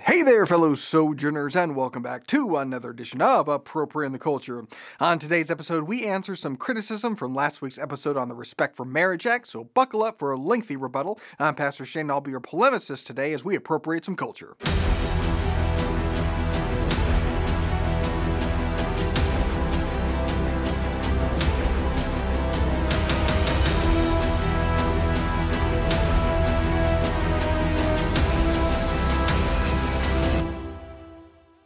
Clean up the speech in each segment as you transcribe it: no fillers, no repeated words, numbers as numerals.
Hey there, fellow sojourners, and welcome back to another edition of Appropriate in the Culture. On today's episode, we answer some criticism from last week's episode on the Respect for Marriage Act, so buckle up for a lengthy rebuttal. I'm Pastor Shane, and I'll be your polemicist today as we appropriate some culture.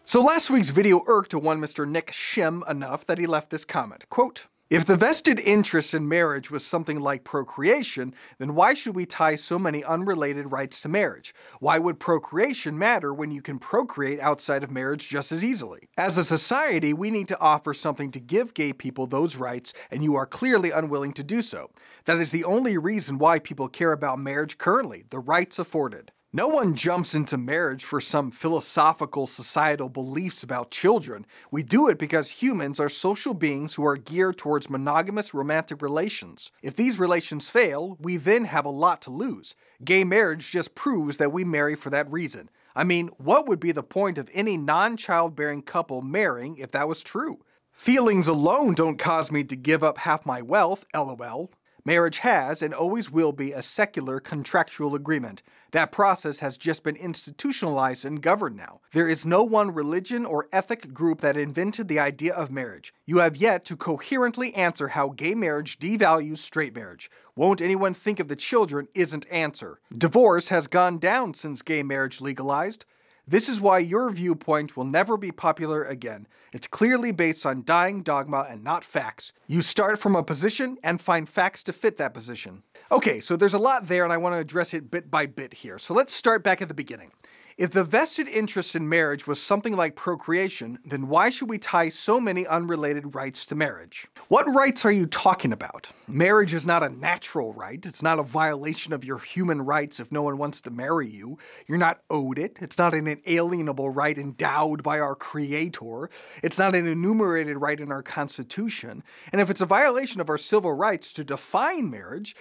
So last week's video irked one Mr. Nick Shim enough that he left this comment, quote, "If the vested interest in marriage was something like procreation, then why should we tie so many unrelated rights to marriage? Why would procreation matter when you can procreate outside of marriage just as easily? As a society, we need to offer something to give gay people those rights, and you are clearly unwilling to do so. That is the only reason why people care about marriage currently, the rights afforded. No one jumps into marriage for some philosophical societal beliefs about children. We do it because humans are social beings who are geared towards monogamous romantic relations. If these relations fail, we then have a lot to lose. Gay marriage just proves that we marry for that reason. I mean, what would be the point of any non-childbearing couple marrying if that was true? Feelings alone don't cause me to give up half my wealth, lol. Marriage has and always will be a secular contractual agreement. That process has just been institutionalized and governed now. There is no one religion or ethnic group that invented the idea of marriage. You have yet to coherently answer how gay marriage devalues straight marriage. Won't anyone think of the children isn't answer. Divorce has gone down since gay marriage legalized. This is why your viewpoint will never be popular again. It's clearly based on dying dogma and not facts. You start from a position and find facts to fit that position." Okay, so there's a lot there and I want to address it bit by bit here. So let's start back at the beginning. If the vested interest in marriage was something like procreation, then why should we tie so many unrelated rights to marriage? What rights are you talking about? Marriage is not a natural right. It's not a violation of your human rights if no one wants to marry you. You're not owed it. It's not an inalienable right endowed by our Creator. It's not an enumerated right in our Constitution. And if it's a violation of our civil rights to define marriage,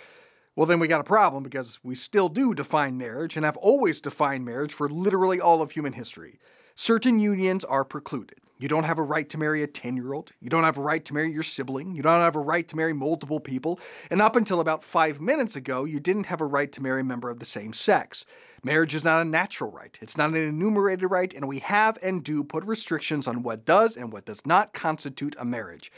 well, then we got a problem because we still do define marriage and have always defined marriage for literally all of human history. Certain unions are precluded. You don't have a right to marry a 10-year-old. You don't have a right to marry your sibling. You don't have a right to marry multiple people. And up until about 5 minutes ago, you didn't have a right to marry a member of the same sex. Marriage is not a natural right. It's not an enumerated right, and we have and do put restrictions on what does and what does not constitute a marriage.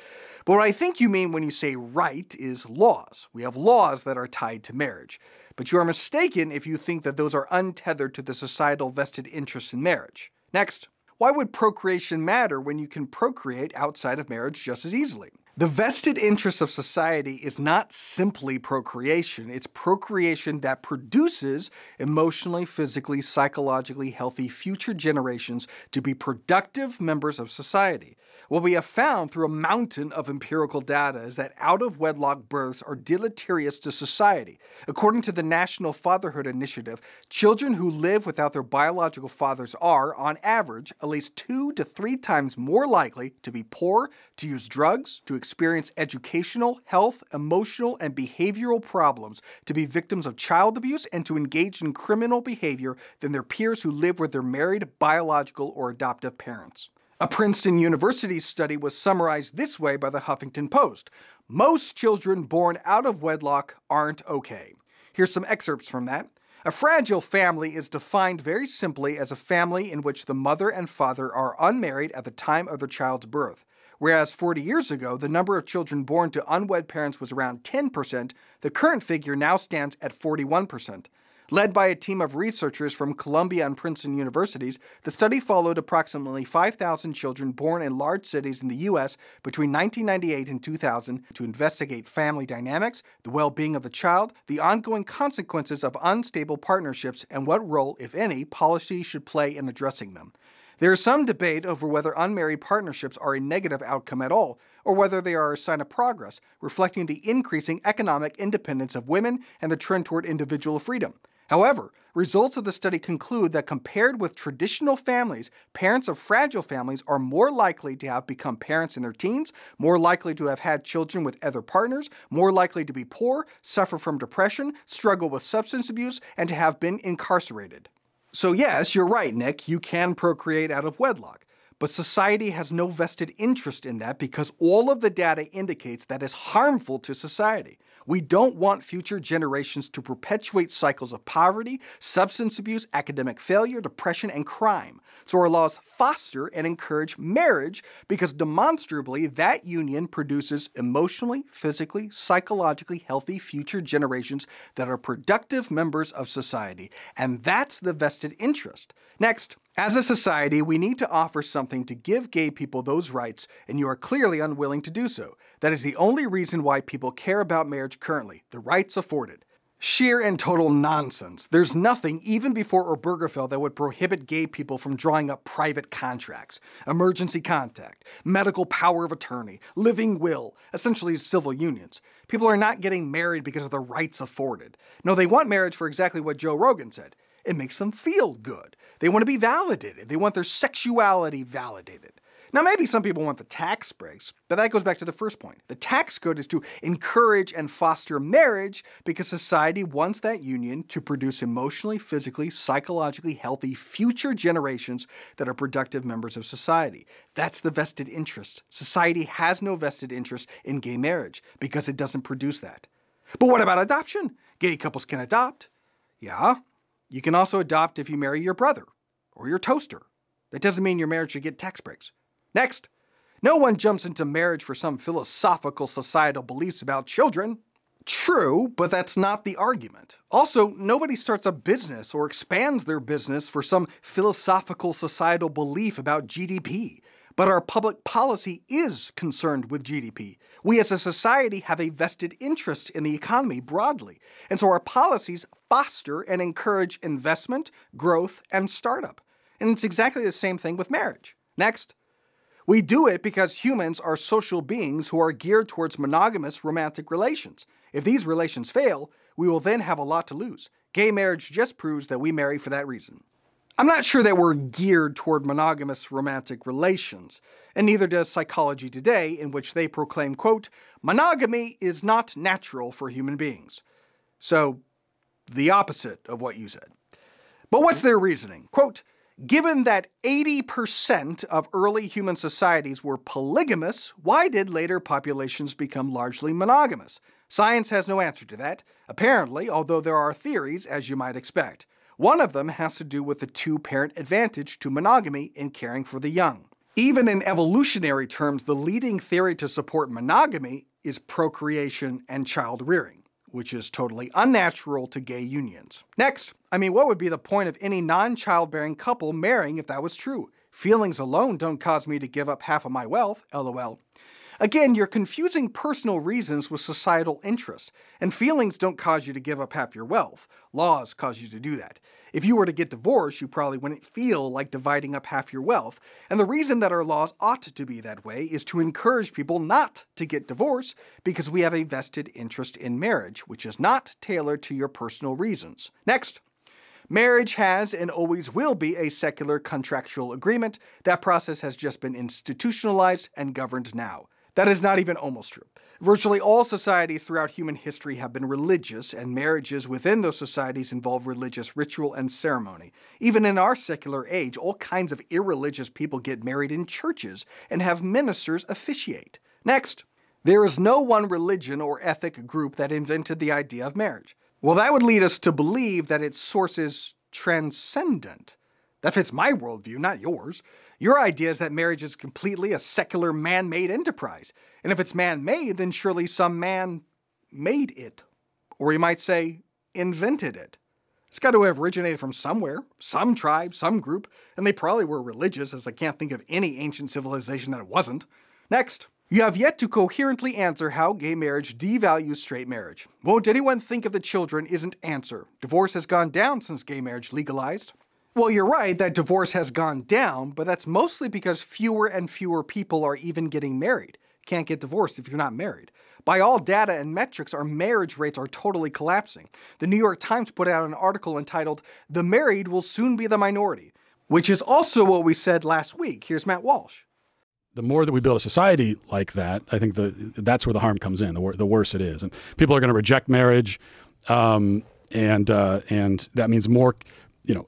But what I think you mean when you say right is laws. We have laws that are tied to marriage. But you are mistaken if you think that those are untethered to the societal vested interest in marriage. Next, why would procreation matter when you can procreate outside of marriage just as easily? The vested interest of society is not simply procreation. It's procreation that produces emotionally, physically, psychologically healthy future generations to be productive members of society. What we have found through a mountain of empirical data is that out-of-wedlock births are deleterious to society. According to the National Fatherhood Initiative, children who live without their biological fathers are, on average, at least 2 to 3 times more likely to be poor, to use drugs, to experience educational, health, emotional, and behavioral problems, to be victims of child abuse, and to engage in criminal behavior than their peers who live with their married, biological, or adoptive parents. A Princeton University study was summarized this way by the Huffington Post. Most children born out of wedlock aren't okay. Here's some excerpts from that. A fragile family is defined very simply as a family in which the mother and father are unmarried at the time of their child's birth. Whereas 40 years ago, the number of children born to unwed parents was around 10%, the current figure now stands at 41%. Led by a team of researchers from Columbia and Princeton universities, the study followed approximately 5,000 children born in large cities in the U.S. between 1998 and 2000 to investigate family dynamics, the well-being of the child, the ongoing consequences of unstable partnerships, and what role, if any, policy should play in addressing them. There is some debate over whether unmarried partnerships are a negative outcome at all, or whether they are a sign of progress, reflecting the increasing economic independence of women and the trend toward individual freedom. However, results of the study conclude that compared with traditional families, parents of fragile families are more likely to have become parents in their teens, more likely to have had children with other partners, more likely to be poor, suffer from depression, struggle with substance abuse, and to have been incarcerated. So yes, you're right, Nick, you can procreate out of wedlock. But society has no vested interest in that because all of the data indicates that is harmful to society. We don't want future generations to perpetuate cycles of poverty, substance abuse, academic failure, depression, and crime. So our laws foster and encourage marriage because demonstrably that union produces emotionally, physically, psychologically healthy future generations that are productive members of society. And that's the vested interest. Next, as a society, we need to offer something to give gay people those rights, and you are clearly unwilling to do so. That is the only reason why people care about marriage currently, the rights afforded. Sheer and total nonsense. There's nothing, even before Obergefell, that would prohibit gay people from drawing up private contracts, emergency contact, medical power of attorney, living will, essentially civil unions. People are not getting married because of the rights afforded. No, they want marriage for exactly what Joe Rogan said. It makes them feel good. They want to be validated. They want their sexuality validated. Now, maybe some people want the tax breaks, but that goes back to the first point. The tax code is to encourage and foster marriage because society wants that union to produce emotionally, physically, psychologically healthy future generations that are productive members of society. That's the vested interest. Society has no vested interest in gay marriage because it doesn't produce that. But what about adoption? Gay couples can adopt. Yeah. You can also adopt if you marry your brother or your toaster. That doesn't mean your marriage should get tax breaks. Next, no one jumps into marriage for some philosophical societal beliefs about children. True, but that's not the argument. Also, nobody starts a business or expands their business for some philosophical societal belief about GDP. But our public policy is concerned with GDP. We as a society have a vested interest in the economy broadly, and so our policies foster and encourage investment, growth, and startup. And it's exactly the same thing with marriage. Next, we do it because humans are social beings who are geared towards monogamous romantic relations. If these relations fail, we will then have a lot to lose. Gay marriage just proves that we marry for that reason. I'm not sure that we're geared toward monogamous romantic relations, and neither does Psychology Today, in which they proclaim, quote, monogamy is not natural for human beings. So, the opposite of what you said. But what's their reasoning? Quote, given that 80% of early human societies were polygamous, why did later populations become largely monogamous? Science has no answer to that, apparently, although there are theories, as you might expect. One of them has to do with the two-parent advantage to monogamy in caring for the young. Even in evolutionary terms, the leading theory to support monogamy is procreation and child rearing, which is totally unnatural to gay unions. Next, what would be the point of any non-childbearing couple marrying if that was true? Feelings alone don't cause me to give up half of my wealth, LOL. Again, you're confusing personal reasons with societal interest, and feelings don't cause you to give up half your wealth. Laws cause you to do that. If you were to get divorced, you probably wouldn't feel like dividing up half your wealth, and the reason that our laws ought to be that way is to encourage people not to get divorced because we have a vested interest in marriage, which is not tailored to your personal reasons. Next. Marriage has and always will be a secular contractual agreement. That process has just been institutionalized and governed now. That is not even almost true. Virtually all societies throughout human history have been religious, and marriages within those societies involve religious ritual and ceremony. Even in our secular age, all kinds of irreligious people get married in churches and have ministers officiate. Next, there is no one religion or ethnic group that invented the idea of marriage. Well, that would lead us to believe that its source is transcendent. That fits my worldview, not yours. Your idea is that marriage is completely a secular man-made enterprise. And if it's man-made, then surely some man made it. Or you might say, invented it. It's got to have originated from somewhere, some tribe, some group, and they probably were religious, as I can't think of any ancient civilization that it wasn't. Next. You have yet to coherently answer how gay marriage devalues straight marriage. Won't anyone think of the children isn't answer. Divorce has gone down since gay marriage legalized. Well, you're right that divorce has gone down, but that's mostly because fewer and fewer people are even getting married. You can't get divorced if you're not married. By all data and metrics, our marriage rates are totally collapsing. The New York Times put out an article entitled, "The Married Will Soon Be the Minority," which is also what we said last week. Here's Matt Walsh. The more that we build a society like that, I think that's where the harm comes in, the worse it is. And people are going to reject marriage, and that means more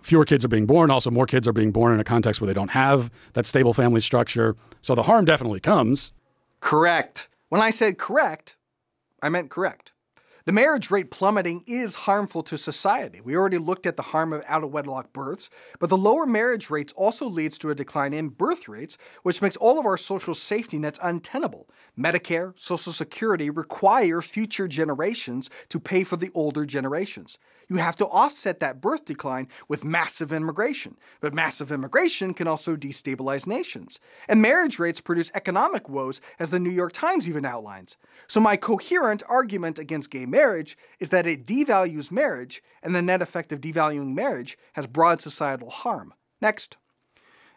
fewer kids are being born. Also, more kids are being born in a context where they don't have that stable family structure. So the harm definitely comes. Correct. When I said correct, I meant correct. The marriage rate plummeting is harmful to society. We already looked at the harm of out-of-wedlock births, but the lower marriage rates also leads to a decline in birth rates, which makes all of our social safety nets untenable. Medicare, Social Security require future generations to pay for the older generations. You have to offset that birth decline with massive immigration, but massive immigration can also destabilize nations. And marriage rates produce economic woes, as the New York Times even outlines. So my coherent argument against gay marriage is that it devalues marriage, and the net effect of devaluing marriage has broad societal harm. Next.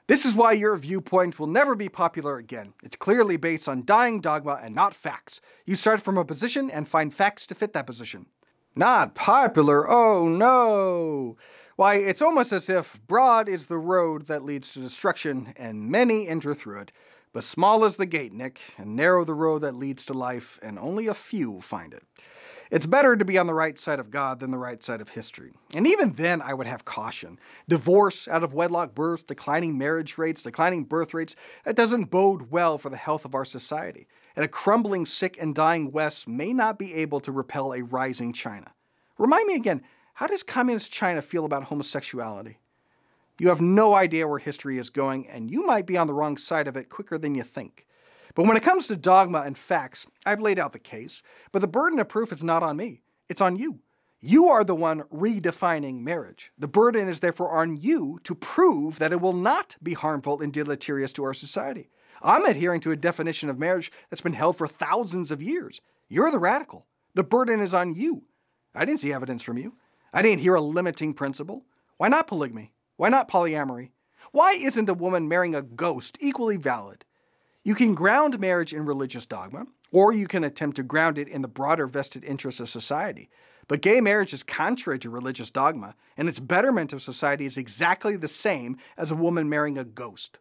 This is why your viewpoint will never be popular again. It's clearly based on dying dogma and not facts. You start from a position and find facts to fit that position. Not popular? Oh no! Why, it's almost as if broad is the road that leads to destruction, and many enter through it. But small is the gate, Nick, and narrow the road that leads to life, and only a few find it. It's better to be on the right side of God than the right side of history. And even then, I would have caution. Divorce, out-of-wedlock births, declining marriage rates, declining birth rates, that doesn't bode well for the health of our society. And a crumbling, sick, and dying West may not be able to repel a rising China. Remind me again, how does communist China feel about homosexuality? You have no idea where history is going, and you might be on the wrong side of it quicker than you think. But when it comes to dogma and facts, I've laid out the case, but the burden of proof is not on me. It's on you. You are the one redefining marriage. The burden is therefore on you to prove that it will not be harmful and deleterious to our society. I'm adhering to a definition of marriage that's been held for thousands of years. You're the radical. The burden is on you. I didn't see evidence from you. I didn't hear a limiting principle. Why not polygamy? Why not polyamory? Why isn't a woman marrying a ghost equally valid? You can ground marriage in religious dogma, or you can attempt to ground it in the broader vested interests of society. But gay marriage is contrary to religious dogma, and its betterment of society is exactly the same as a woman marrying a ghost.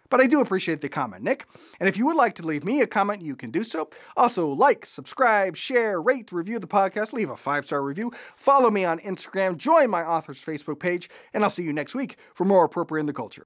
But I do appreciate the comment, Nick. And if you would like to leave me a comment, you can do so. Also, like, subscribe, share, rate, review the podcast, leave a 5-star review, follow me on Instagram, join my author's Facebook page, and I'll see you next week for more Appropriate in the Culture.